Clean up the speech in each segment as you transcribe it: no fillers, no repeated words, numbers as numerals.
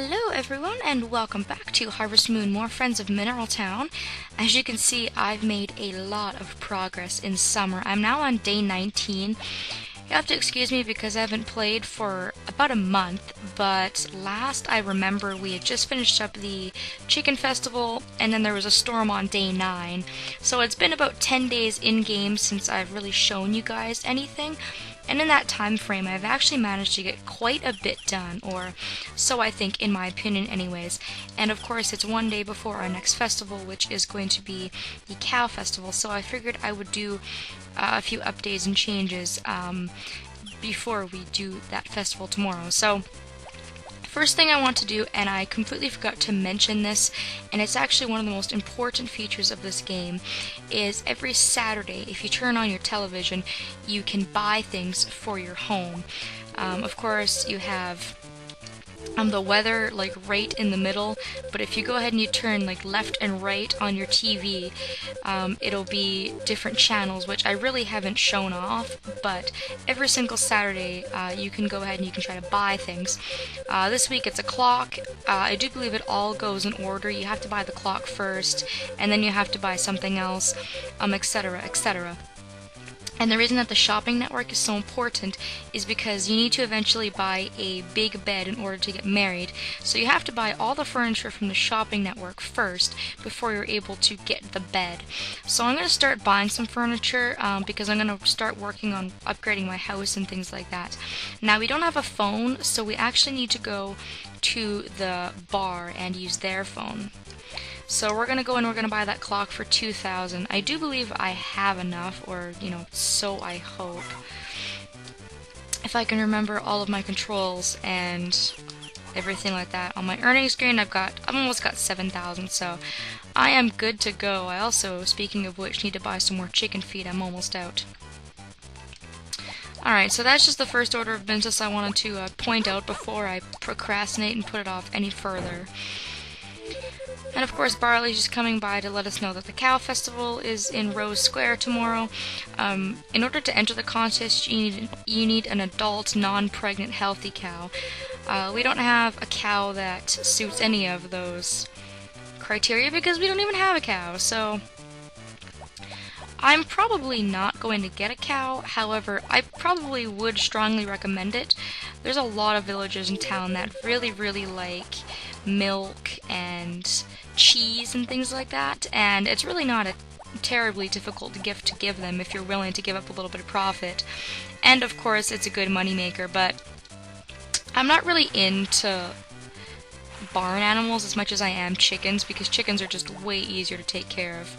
Hello everyone and welcome back to Harvest Moon, more friends of Mineral Town. As you can see, I've made a lot of progress in summer. I'm now on day 19. You have to excuse me because I haven't played for about a month, but last I remember we had just finished up the Chicken Festival and then there was a storm on day 9. So it's been about 10 days in-game since I've really shown you guys anything. And in that time frame, I've actually managed to get quite a bit done, or so I think, in my opinion anyways. And of course, it's one day before our next festival, which is going to be the Cow Festival, so I figured I would do a few updates and changes before we do that festival tomorrow. So first thing I want to do, and I completely forgot to mention this, and it's actually one of the most important features of this game, is every Saturday, if you turn on your television, you can buy things for your home. Of course, you have the weather like right in the middle, but if you go ahead and you turn like left and right on your TV, it'll be different channels, which I really haven't shown off, but every single Saturday you can go ahead and you can try to buy things. This week it's a clock. I do believe it all goes in order. You have to buy the clock first, and then you have to buy something else, etc., etc. And the reason that the shopping network is so important is because you need to eventually buy a big bed in order to get married. So you have to buy all the furniture from the shopping network first before you're able to get the bed. So I'm going to start buying some furniture because I'm going to start working on upgrading my house and things like that. Now we don't have a phone, so we actually need to go to the bar and use their phone. So we're going to go and we're going to buy that clock for 2,000. I do believe I have enough, or, so I hope. If I can remember all of my controls and everything like that. On my earning screen, I've almost got 7,000, so I am good to go. I also, speaking of which, need to buy some more chicken feed. I'm almost out. Alright, so that's just the first order of business I wanted to point out before I procrastinate and put it off any further. And of course, Barley's just coming by to let us know that the Cow Festival is in Rose Square tomorrow. In order to enter the contest, you need an adult, non-pregnant, healthy cow. We don't have a cow that suits any of those criteria because we don't even have a cow, so I'm probably not going to get a cow. However, I probably would strongly recommend it. There's a lot of villagers in town that really, really like milk and cheese and things like that, and it's really not a terribly difficult gift to give them if you're willing to give up a little bit of profit. And of course, it's a good moneymaker, but I'm not really into barn animals as much as I am chickens, because chickens are just way easier to take care of.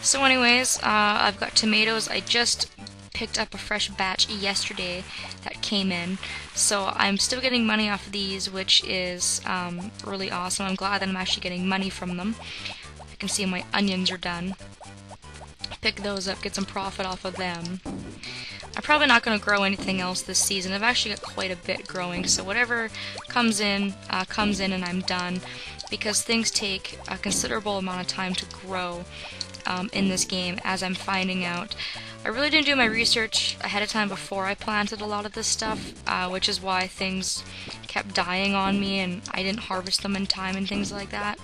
So anyways, I've got tomatoes. I just picked up a fresh batch yesterday that came in, so I'm still getting money off of these, which is really awesome. I'm glad that I'm actually getting money from them. I can see my onions are done. Pick those up, get some profit off of them. I'm probably not going to grow anything else this season. I've actually got quite a bit growing, so whatever comes in and I'm done, because things take a considerable amount of time to grow in this game, as I'm finding out. I really didn't do my research ahead of time before I planted a lot of this stuff, which is why things kept dying on me and I didn't harvest them in time and things like that.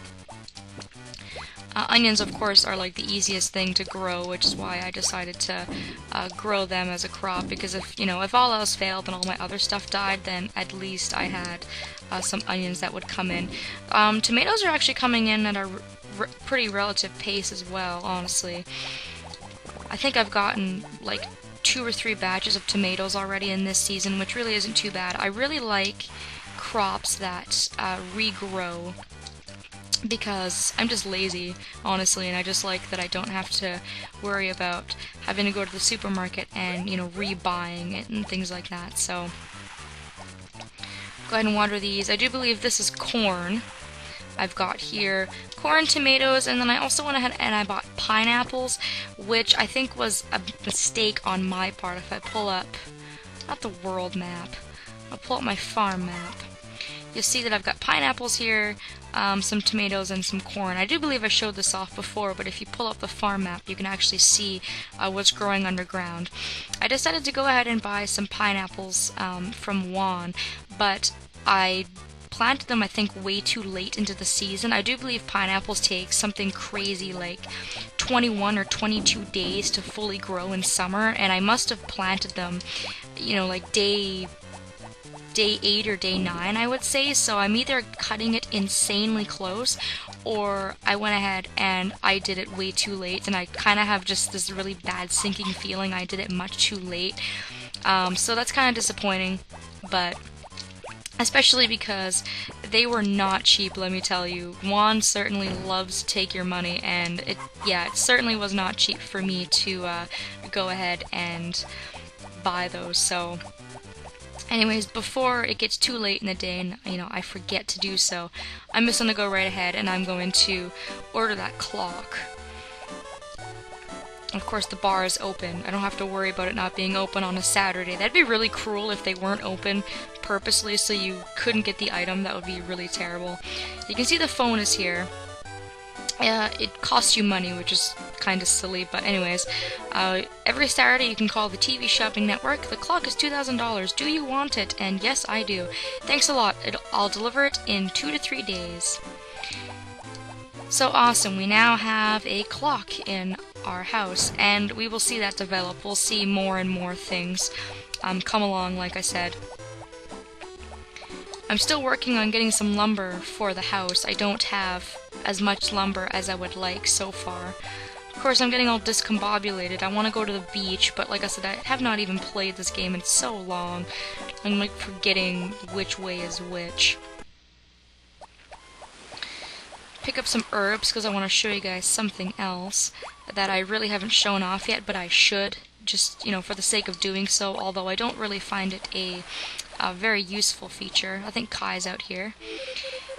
Onions, of course, are like the easiest thing to grow, which is why I decided to grow them as a crop, because if all else failed and all my other stuff died, then at least I had some onions that would come in. Tomatoes are actually coming in at a pretty relative pace as well, honestly. I think I've gotten like 2 or 3 batches of tomatoes already in this season, which really isn't too bad. I really like crops that regrow, because I'm just lazy, honestly, and I just like that I don't have to worry about having to go to the supermarket and, rebuying it and things like that. So go ahead and water these. I do believe this is corn. I've got here corn, tomatoes, and then I also went ahead and I bought pineapples, which I think was a mistake on my part. If I pull up, not the world map, I'll pull up my farm map. You'll see that I've got pineapples here, some tomatoes, and some corn. I do believe I showed this off before, but if you pull up the farm map, you can actually see what's growing underground. I decided to go ahead and buy some pineapples from Juan, but I planted them, I think, way too late into the season. I do believe pineapples take something crazy like 21 or 22 days to fully grow in summer, and I must have planted them, you know, like day 8 or day 9, I would say. So I'm either cutting it insanely close, or I went ahead and I did it way too late, and I kind of have just this really bad sinking feeling I did it much too late. So that's kind of disappointing, but especially because they were not cheap, let me tell you. Juan certainly loves to take your money, and it certainly was not cheap for me to go ahead and buy those. So anyways, before it gets too late in the day and, you know, I forget to do so, I'm just going to go right ahead and I'm going to order that clock. Of course, the bar is open. I don't have to worry about it not being open on a Saturday. That'd be really cruel if they weren't open purposely so you couldn't get the item. That would be really terrible. You can see the phone is here. It costs you money, which is kind of silly, but anyways, every Saturday you can call the TV shopping network. The clock is $2,000. Do you want it? And yes, I do. Thanks a lot. I'll deliver it in 2 to 3 days. So awesome. We now have a clock in our house, and we will see that develop. We'll see more and more things come along, like I said. I'm still working on getting some lumber for the house. I don't have as much lumber as I would like so far. Of course, I'm getting all discombobulated. I want to go to the beach, but like I said, I have not even played this game in so long. I'm like forgetting which way is which. Pick up some herbs because I want to show you guys something else that I really haven't shown off yet, but I should, just, you know, for the sake of doing so, although I don't really find it a very useful feature. I think Kai's out here.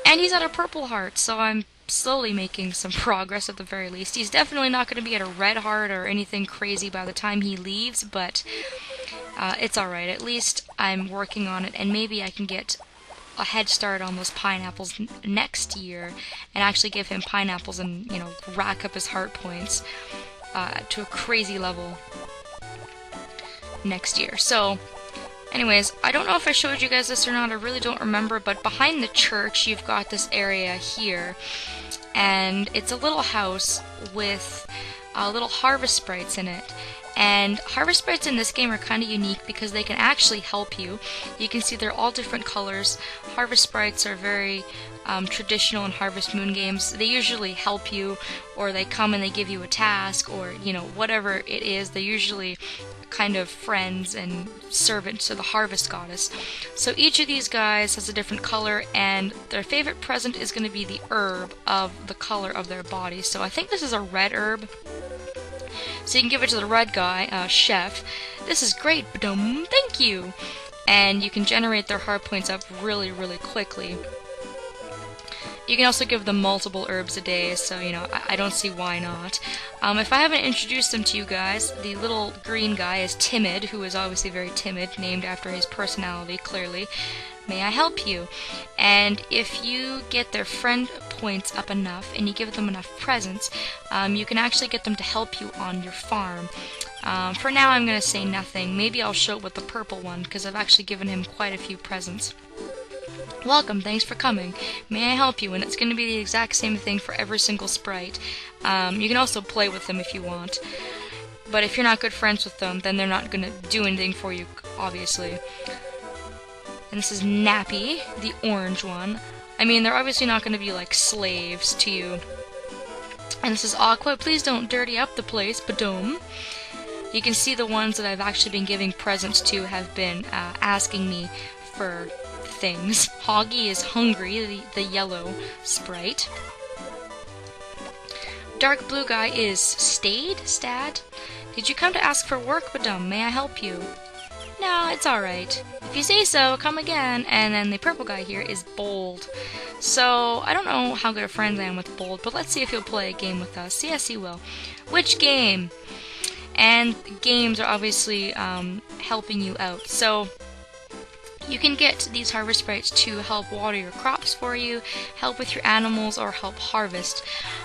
And he's at a purple heart, so I'm slowly making some progress at the very least. He's definitely not going to be at a red heart or anything crazy by the time he leaves, but it's alright. At least I'm working on it, and maybe I can get a head start on those pineapples next year and actually give him pineapples and, you know, rack up his heart points to a crazy level next year. So anyways, I don't know if I showed you guys this or not, I really don't remember, but behind the church you've got this area here, and it's a little house with little harvest sprites in it. And harvest sprites in this game are kind of unique because they can actually help you. You can see they're all different colors. Harvest sprites are very traditional in Harvest Moon games. They usually help you, or they come and they give you a task, or, you know, whatever it is. They're usually kind of friends and servants to the harvest goddess. So each of these guys has a different color, and their favorite present is going to be the herb of the color of their body. So I think this is a red herb. So you can give it to the red guy, Chef. This is great, badum, thank you! And you can generate their heart points up really, really quickly. You can also give them multiple herbs a day, so, you know, I don't see why not. If I haven't introduced them to you guys, the little green guy is Timid, who is obviously very timid, named after his personality, clearly. May I help you? And if you get their friend points up enough and you give them enough presents, you can actually get them to help you on your farm. For now I'm going to say nothing. Maybe I'll show it with the purple one, because I've actually given him quite a few presents. Welcome, thanks for coming. May I help you? And it's going to be the exact same thing for every single sprite. You can also play with them if you want. But if you're not good friends with them, then they're not going to do anything for you, obviously. And this is Nappy, the orange one. I mean, they're obviously not going to be like slaves to you. And this is Aqua. Please don't dirty up the place, badum. You can see the ones that I've actually been giving presents to have been asking me for things. Hoggy is Hungry, the yellow sprite. Dark blue guy is Stad? Did you come to ask for work, badum? May I help you? No, it's alright. If you say so, come again. And then the purple guy here is Bold. So, I don't know how good a friend I am with Bold, but let's see if he'll play a game with us. Yes, he will. Which game? And games are obviously helping you out. So, You can get these harvest sprites to help water your crops for you, help with your animals, or help harvest.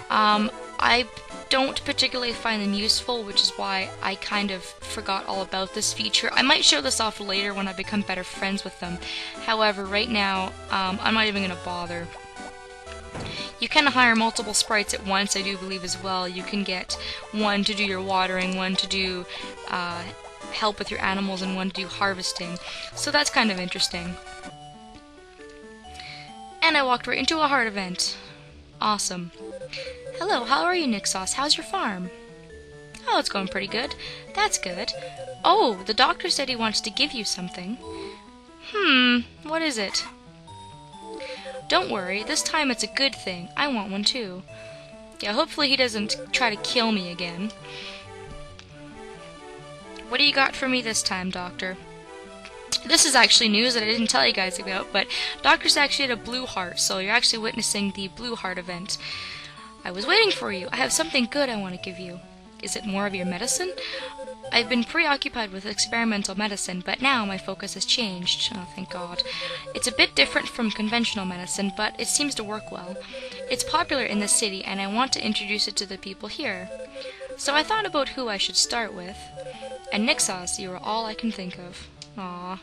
I don't particularly find them useful, which is why I kind of forgot all about this feature. I might show this off later when I become better friends with them. However, right now, I'm not even going to bother. You can hire multiple sprites at once, I do believe, as well. You can get one to do your watering, one to do help with your animals, and one to do harvesting. So that's kind of interesting. And I walked right into a heart event. Awesome. Hello, how are you, Nixos? How's your farm? Oh, it's going pretty good. That's good. Oh, the doctor said he wants to give you something. What is it? Don't worry, this time it's a good thing. I want one too. Yeah, hopefully he doesn't try to kill me again. What do you got for me this time, Doctor? This is actually news that I didn't tell you guys about, but Doctor's actually at a Blue Heart, so you're actually witnessing the Blue Heart event. I was waiting for you. I have something good I want to give you. Is it more of your medicine? I've been preoccupied with experimental medicine, but now my focus has changed. Oh, thank God. It's a bit different from conventional medicine, but it seems to work well. It's popular in the city, and I want to introduce it to the people here. So I thought about who I should start with. And Nixos, you are all I can think of. Aww.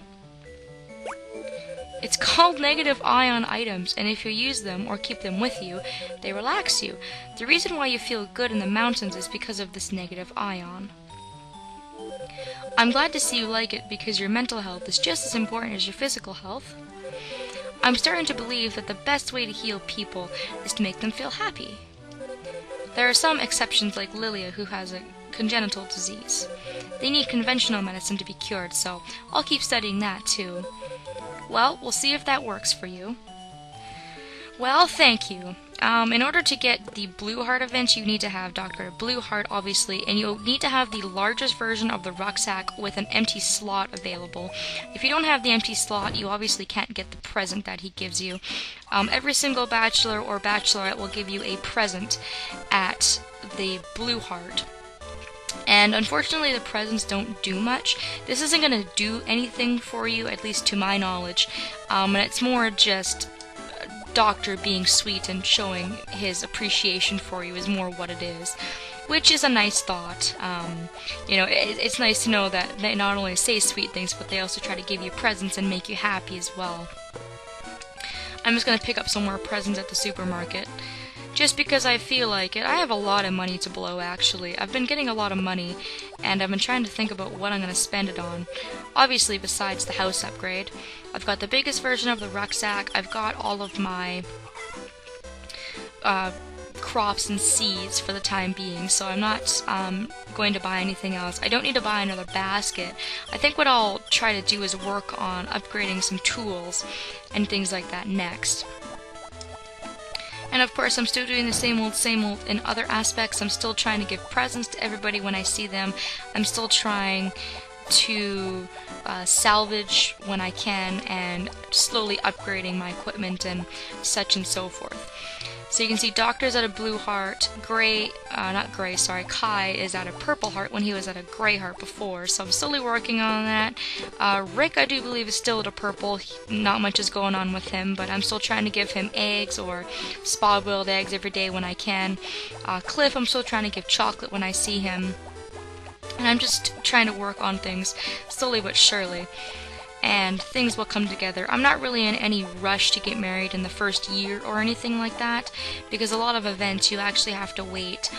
It's called negative ion items, and if you use them or keep them with you, they relax you. The reason why you feel good in the mountains is because of this negative ion. I'm glad to see you like it because your mental health is just as important as your physical health. I'm starting to believe that the best way to heal people is to make them feel happy. There are some exceptions like Lilia who has a congenital disease. They need conventional medicine to be cured, so I'll keep studying that too. Well, we'll see if that works for you. Well, thank you. In order to get the Blue Heart event, you need to have Dr. Blue Heart, obviously, and you'll need to have the largest version of the rucksack with an empty slot available. If you don't have the empty slot, you obviously can't get the present that he gives you. Every single bachelor or bachelorette will give you a present at the Blue Heart. And unfortunately, the presents don't do much. This isn't going to do anything for you, at least to my knowledge. And it's more just Doctor being sweet and showing his appreciation for you is more what it is, which is a nice thought. You know, it's nice to know that they not only say sweet things, but they also try to give you presents and make you happy as well. I'm just going to pick up some more presents at the supermarket, just because I feel like it. I have a lot of money to blow, actually. I've been getting a lot of money, and I've been trying to think about what I'm going to spend it on. Obviously, besides the house upgrade. I've got the biggest version of the rucksack. I've got all of my crops and seeds for the time being, so I'm not going to buy anything else. I don't need to buy another basket. I think what I'll try to do is work on upgrading some tools and things like that next. And of course, I'm still doing the same old in other aspects. I'm still trying to give presents to everybody when I see them. I'm still trying to salvage when I can, and slowly upgrading my equipment and such and so forth. So you can see Doctor's at a Blue Heart, Kai is at a Purple Heart when he was at a Gray Heart before, so I'm slowly working on that. Rick, I do believe, is still at a Purple. Not much is going on with him, but I'm still trying to give him eggs or spot-boiled eggs every day when I can. Cliff, I'm still trying to give chocolate when I see him. And I'm just trying to work on things slowly but surely, and things will come together. I'm not really in any rush to get married in the first year or anything like that, because a lot of events you actually have to wait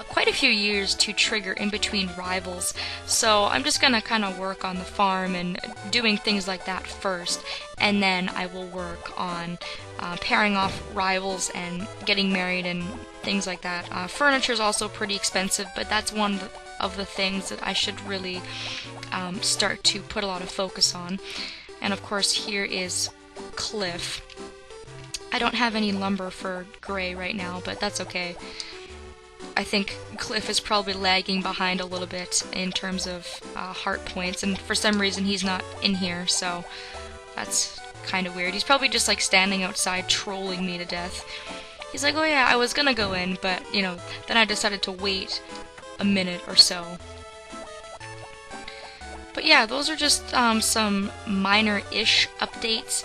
quite a few years to trigger in between rivals. So I'm just going to kind of work on the farm and doing things like that first, and then I will work on pairing off rivals and getting married and things like that. Furniture is also pretty expensive, but that's one of the things that I should really start to put a lot of focus on. And of course, here is Cliff. I don't have any lumber for Gray right now, but that's okay. I think Cliff is probably lagging behind a little bit in terms of heart points, and for some reason he's not in here, so that's kind of weird. He's probably just like standing outside trolling me to death. He's like, oh yeah, I was gonna go in, but you know, then I decided to wait a minute or so. But But yeah, those are just some minor-ish updates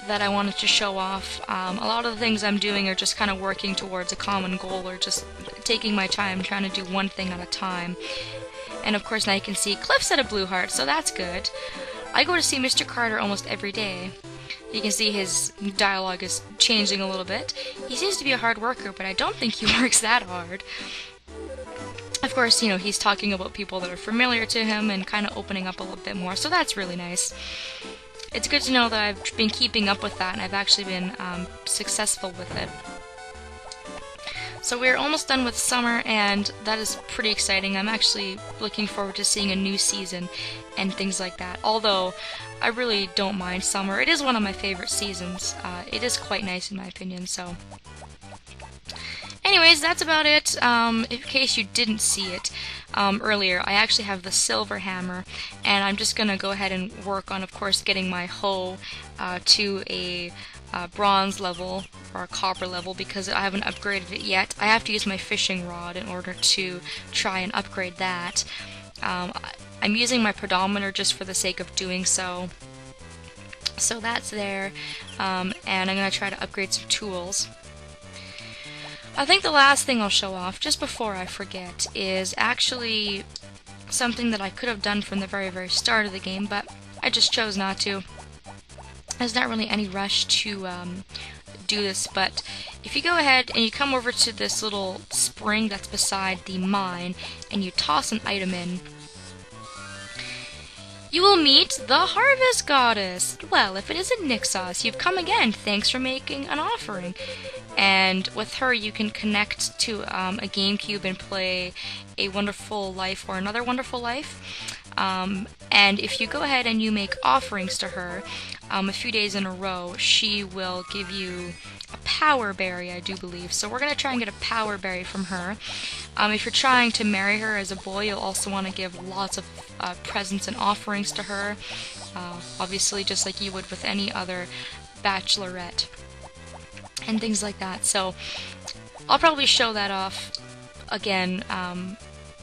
that I wanted to show off. A lot of the things I'm doing are just kind of working towards a common goal, or just taking my time trying to do one thing at a time. And of course now you can see Cliff's at a blue heart, so that's good. I go to see Mr. Carter almost every day. You can see his dialogue is changing a little bit. He seems to be a hard worker, but I don't think he works that hard. Of course, you know, he's talking about people that are familiar to him and kind of opening up a little bit more, so that's really nice. It's good to know that I've been keeping up with that, and I've actually been successful with it. So we're almost done with summer, and that is pretty exciting. I'm actually looking forward to seeing a new season and things like that. Although, I really don't mind summer. It is one of my favorite seasons. It is quite nice in my opinion, so... Anyways, that's about it. In case you didn't see it earlier, I actually have the silver hammer, and I'm just gonna go ahead and work on, of course, getting my hoe to a bronze level or a copper level, because I haven't upgraded it yet. I have to use my fishing rod in order to try and upgrade that. I'm using my pedometer just for the sake of doing so. So that's there, and I'm gonna try to upgrade some tools. I think the last thing I'll show off, just before I forget, is actually something that I could have done from the very start of the game, but I just chose not to. There's not really any rush to do this, but if you go ahead and you come over to this little spring that's beside the mine, and you toss an item in, you will meet the Harvest Goddess. Well, if it isn't Nixos, you've come again. Thanks for making an offering. And with her, you can connect to a GameCube and play A Wonderful Life or Another Wonderful Life. And if you go ahead and you make offerings to her a few days in a row, she will give you a power berry, I do believe. So we're going to try and get a power berry from her. If you're trying to marry her as a boy, you'll also want to give lots of presents and offerings to her. Obviously, just like you would with any other bachelorette. And things like that. So I'll probably show that off again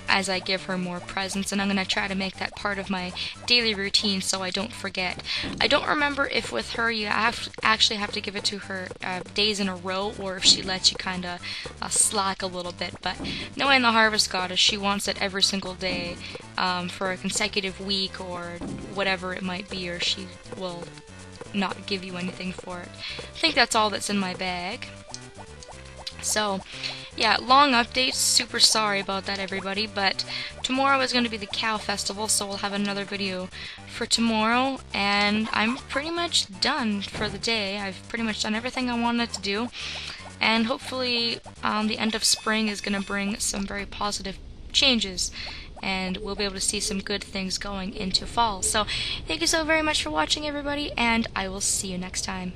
as I give her more presents, and I'm going to try to make that part of my daily routine so I don't forget. I don't remember if with her you actually have to give it to her days in a row, or if she lets you kind of slack a little bit, but knowing the Harvest Goddess, she wants it every single day for a consecutive week or whatever it might be, or she will not give you anything for it. I think that's all that's in my bag. So, yeah, long updates, super sorry about that everybody, but tomorrow is going to be the Cow Festival, so we'll have another video for tomorrow, and I'm pretty much done for the day. I've pretty much done everything I wanted to do, and hopefully the end of spring is going to bring some very positive changes, and we'll be able to see some good things going into fall. So, thank you so very much for watching everybody, and I will see you next time.